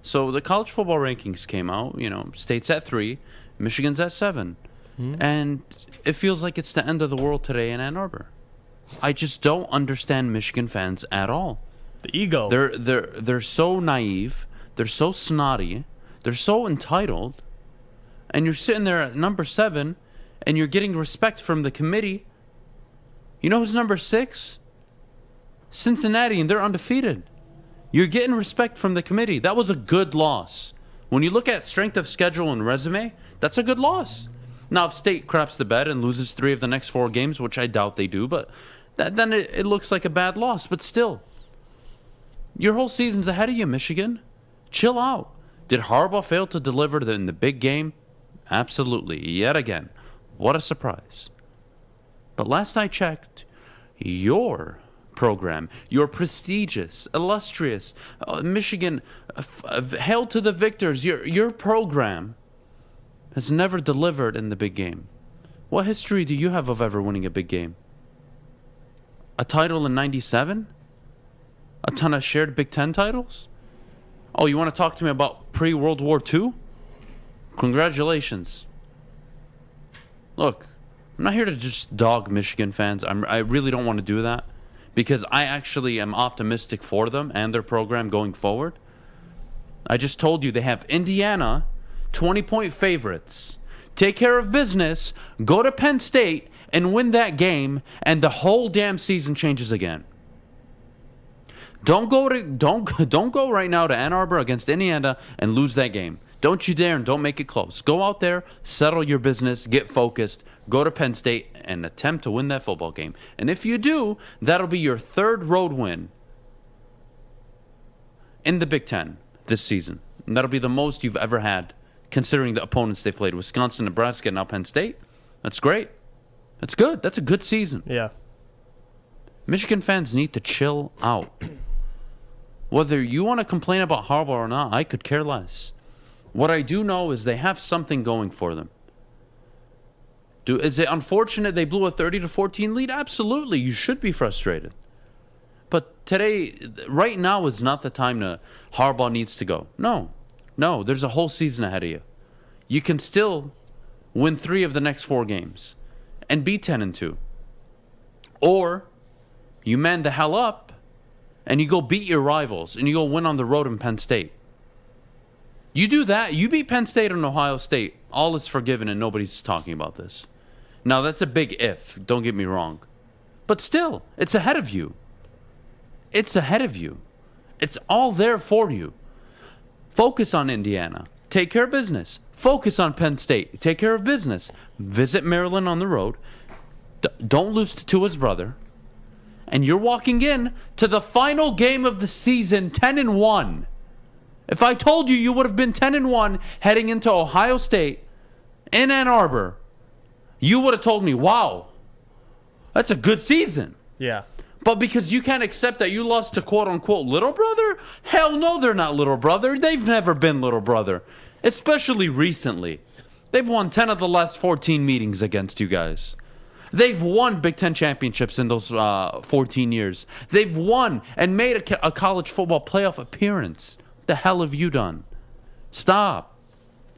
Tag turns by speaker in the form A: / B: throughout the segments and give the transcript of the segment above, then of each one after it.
A: So the college football rankings came out. State's at 3, Michigan's at 7. And it feels like it's the end of the world today in Ann Arbor. I just don't understand Michigan fans at all.
B: The ego.
A: They're so naive. They're so snotty. They're so entitled. And you're sitting there at number 7, and you're getting respect from the committee. You know who's number 6? Cincinnati, and they're undefeated. You're getting respect from the committee. That was a good loss. When you look at strength of schedule and resume, that's a good loss. Now, if State craps the bed and loses 3 of the next 4 games, which I doubt they do, but then it looks like a bad loss. But still, your whole season's ahead of you, Michigan. Chill out. Did Harbaugh fail to deliver in the big game? Absolutely. Yet again. What a surprise. But last I checked, your program, your prestigious, illustrious Michigan, hail to the victors, your program has never delivered in the big game. What history do you have of ever winning a big game? A title in 97? A ton of shared Big Ten titles? Oh, you want to talk to me about pre-World War II? Congratulations. Look, I'm not here to just dog Michigan fans. I really don't want to do that because I actually am optimistic for them and their program going forward. I just told you they have Indiana, 20-point favorites. Take care of business, go to Penn State, and win that game, and the whole damn season changes again. Don't go right now to Ann Arbor against Indiana and lose that game. Don't you dare, and don't make it close. Go out there, settle your business, get focused, go to Penn State, and attempt to win that football game. And if you do, that'll be your 3rd road win in the Big Ten this season. And that'll be the most you've ever had, considering the opponents they've played. Wisconsin, Nebraska, and now Penn State. That's great. That's good. That's a good season.
B: Yeah.
A: Michigan fans need to chill out. Whether you want to complain about Harbaugh or not, I could care less. What I do know is they have something going for them. Is it unfortunate they blew a 30-14 lead? Absolutely. You should be frustrated. But today, right now is not the time Harbaugh needs to go. No, there's a whole season ahead of you. You can still win 3 of the next 4 games and be 10-2. Or you man the hell up and you go beat your rivals and you go win on the road in Penn State. You do that, you beat Penn State and Ohio State, all is forgiven and nobody's talking about this. Now, that's a big if, don't get me wrong. But still, it's ahead of you. It's ahead of you. It's all there for you. Focus on Indiana. Take care of business. Focus on Penn State. Take care of business. Visit Maryland on the road. Don't lose to Tua's brother. And you're walking in to the final game of the season 10-1. If I told you would have been 10-1 heading into Ohio State in Ann Arbor, you would have told me, wow, that's a good season.
B: Yeah.
A: But because you can't accept that you lost to quote-unquote little brother, hell no, they're not little brother. They've never been little brother, especially recently. They've won 10 of the last 14 meetings against you guys. They've won Big Ten championships in those 14 years. They've won and made a college football playoff appearance. What the hell have you done? Stop.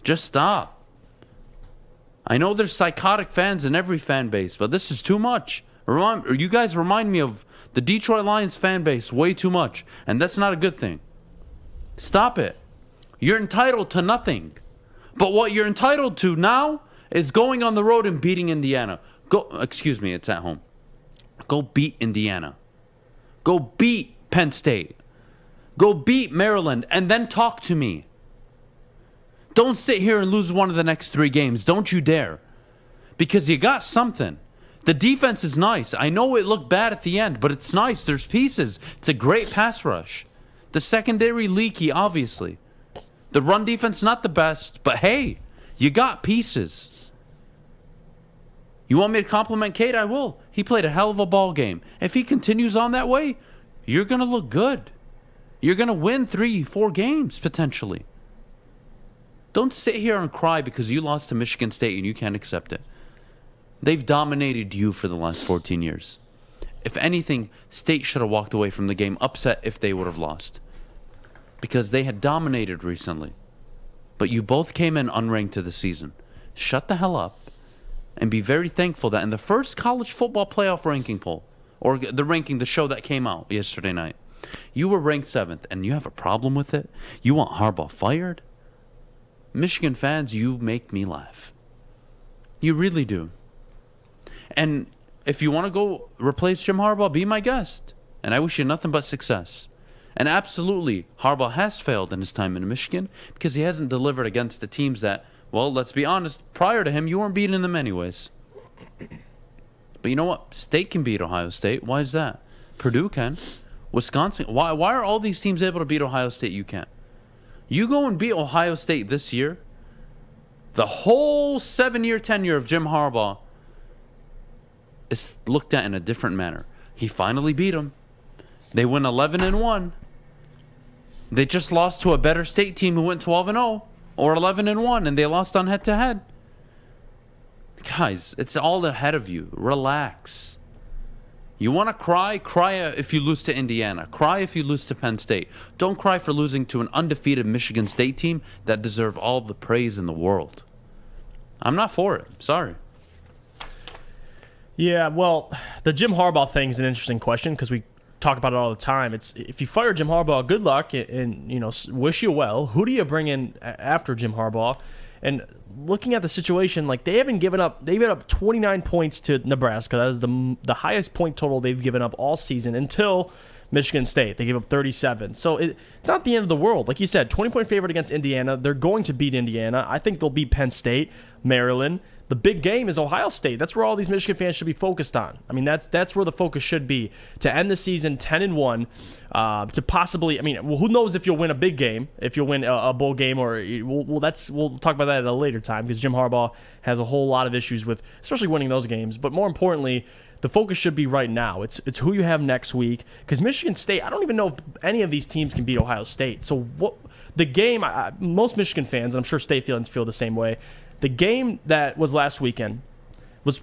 A: Just stop. I know there's psychotic fans in every fan base, but this is too much. You guys remind me of the Detroit Lions fan base way too much, and that's not a good thing. Stop it. You're entitled to nothing. But what you're entitled to now is going on the road and beating Indiana. It's at home. Go beat Indiana. Go beat Penn State. Go beat Maryland and then talk to me. Don't sit here and lose one of the next 3 games. Don't you dare. Because you got something. The defense is nice. I know it looked bad at the end, but it's nice. There's pieces. It's a great pass rush. The secondary leaky, obviously. The run defense, not the best, but hey, you got pieces. You want me to compliment Cade? I will. He played a hell of a ball game. If he continues on that way, you're going to look good. You're going to win 3-4 games, potentially. Don't sit here and cry because you lost to Michigan State and you can't accept it. They've dominated you for the last 14 years. If anything, State should have walked away from the game upset if they would have lost. because they had dominated recently. But you both came in unranked to the season. Shut the hell up and be very thankful that in the first college football playoff ranking poll, or the show that came out yesterday night, you were ranked 7th, and you have a problem with it? You want Harbaugh fired? Michigan fans, you make me laugh. You really do. And if you want to go replace Jim Harbaugh, be my guest. And I wish you nothing but success. And absolutely, Harbaugh has failed in his time in Michigan because he hasn't delivered against the teams that, well, let's be honest, prior to him, you weren't beating them anyways. But you know what? State can beat Ohio State. Why is that? Purdue can. Wisconsin. Why are all these teams able to beat Ohio State? You can't. You go and beat Ohio State this year, the whole 7-year tenure of Jim Harbaugh is looked at in a different manner. He finally beat them. They win 11-1. They just lost to a better state team who went 12-0 or 11-1, and they lost on head-to-head. Guys, it's all ahead of you. Relax. You want to cry? Cry if you lose to Indiana. Cry if you lose to Penn State. Don't cry for losing to an undefeated Michigan State team that deserve all the praise in the world. I'm not for it. Sorry.
B: Yeah, well, the Jim Harbaugh thing is an interesting question because we talk about it all the time. It's if you fire Jim Harbaugh, good luck and wish you well. Who do you bring in after Jim Harbaugh? And looking at the situation, like they've given up 29 points to Nebraska. That is the highest point total they've given up all season until Michigan State. They gave up 37. So it's not the end of the world. Like you said, 20-point favorite against Indiana. They're going to beat Indiana. I think they'll beat Penn State, Maryland. The big game is Ohio State. That's where all these Michigan fans should be focused on. I mean, that's where the focus should be, to end the season 10-1, to possibly. I mean, who knows if you'll win a big game, if you'll win a bowl game, or we'll talk about that at a later time because Jim Harbaugh has a whole lot of issues with, especially winning those games. But more importantly, the focus should be right now. It's who you have next week because Michigan State. I don't even know if any of these teams can beat Ohio State. So what the game? Most Michigan fans, and I'm sure State fans feel the same way. The game that was last weekend was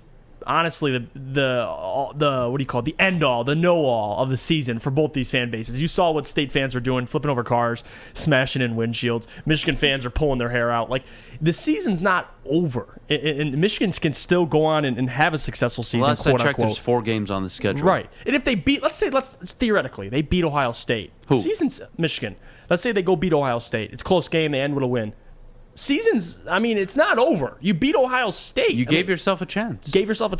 B: honestly the what do you call it? The end all, the know all of the season for both these fan bases. You saw what State fans are doing, flipping over cars, smashing in windshields. Michigan fans are pulling their hair out. Like the season's not over, and Michigan can still go on and have a successful season.
A: Last I checked, there's 4 games on the schedule.
B: Right, and if they beat, let's theoretically they beat Ohio State.
A: Who?
B: Season's Michigan. Let's say they go beat Ohio State. It's a close game. They end with a win. Season's, I mean, it's not over. You beat Ohio State.
A: You gave yourself a chance.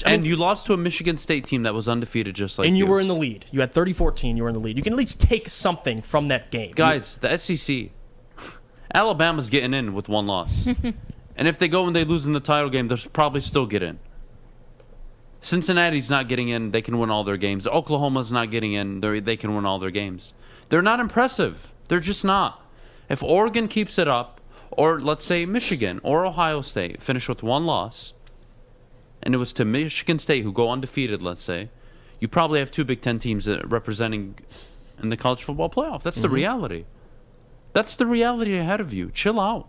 A: And you lost to a Michigan State team that was undefeated just like you.
B: And you were in the lead. You had 30-14. You were in the lead. You can at least take something from that game.
A: Guys, the SEC, Alabama's getting in with 1 loss. And if they go and they lose in the title game, they'll probably still get in. Cincinnati's not getting in. They can win all their games. Oklahoma's not getting in. They can win all their games. They're not impressive. They're just not. If Oregon keeps it up, or let's say Michigan or Ohio State finish with 1 loss, and it was to Michigan State who go undefeated, let's say, you probably have 2 Big Ten teams representing in the college football playoff. That's the reality. That's the reality ahead of you. Chill out.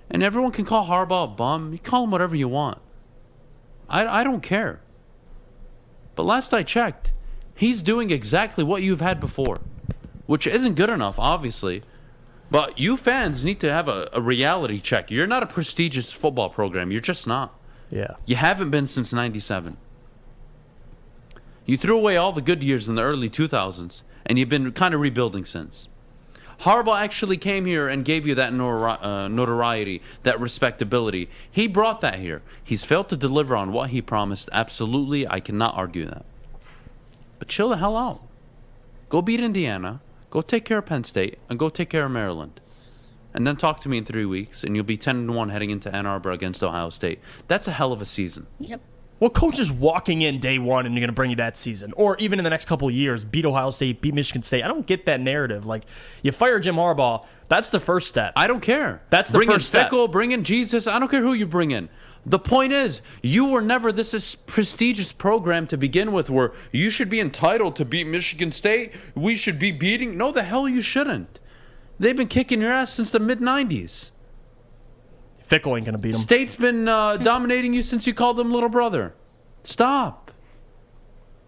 A: And everyone can call Harbaugh a bum. You call him whatever you want. I don't care. But last I checked, he's doing exactly what you've had before, which isn't good enough, obviously. But you fans need to have a reality check. You're not a prestigious football program. You're just not.
B: Yeah.
A: You haven't been since 97. You threw away all the good years in the early 2000s, and you've been kind of rebuilding since. Harbaugh actually came here and gave you that notoriety, that respectability. He brought that here. He's failed to deliver on what he promised. Absolutely, I cannot argue that. But chill the hell out. Go beat Indiana. Go take care of Penn State, and go take care of Maryland. And then talk to me in 3 weeks, and you'll be 10-1 heading into Ann Arbor against Ohio State. That's a hell of a season.
C: Yep.
B: Well, coach is walking in day one, and you're going to bring you that season. Or even in the next couple of years, beat Ohio State, beat Michigan State. I don't get that narrative. Like, you fire Jim Harbaugh, that's the first step.
A: I don't care.
B: That's the first step.
A: Bring in Fickle, bring in Jesus. I don't care who you bring in. The point is, you were never this prestigious program to begin with where you should be entitled to beat Michigan State. We should be beating. No, the hell you shouldn't. They've been kicking your ass since the mid-'90s.
B: Fickle ain't going to beat them.
A: State's been dominating you since you called them little brother. Stop.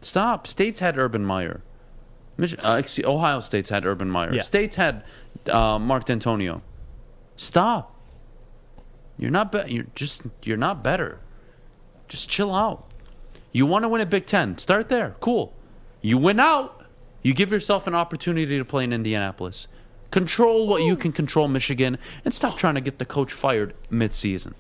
A: State's had Urban Meyer. Ohio State's had Urban Meyer.
B: Yeah.
A: State's had Mark D'Antonio. Stop. You're not you're not better. Just chill out. You want to win a Big Ten? Start there. Cool. You win out. You give yourself an opportunity to play in Indianapolis. Control what you can control, Michigan, and stop trying to get the coach fired mid-season.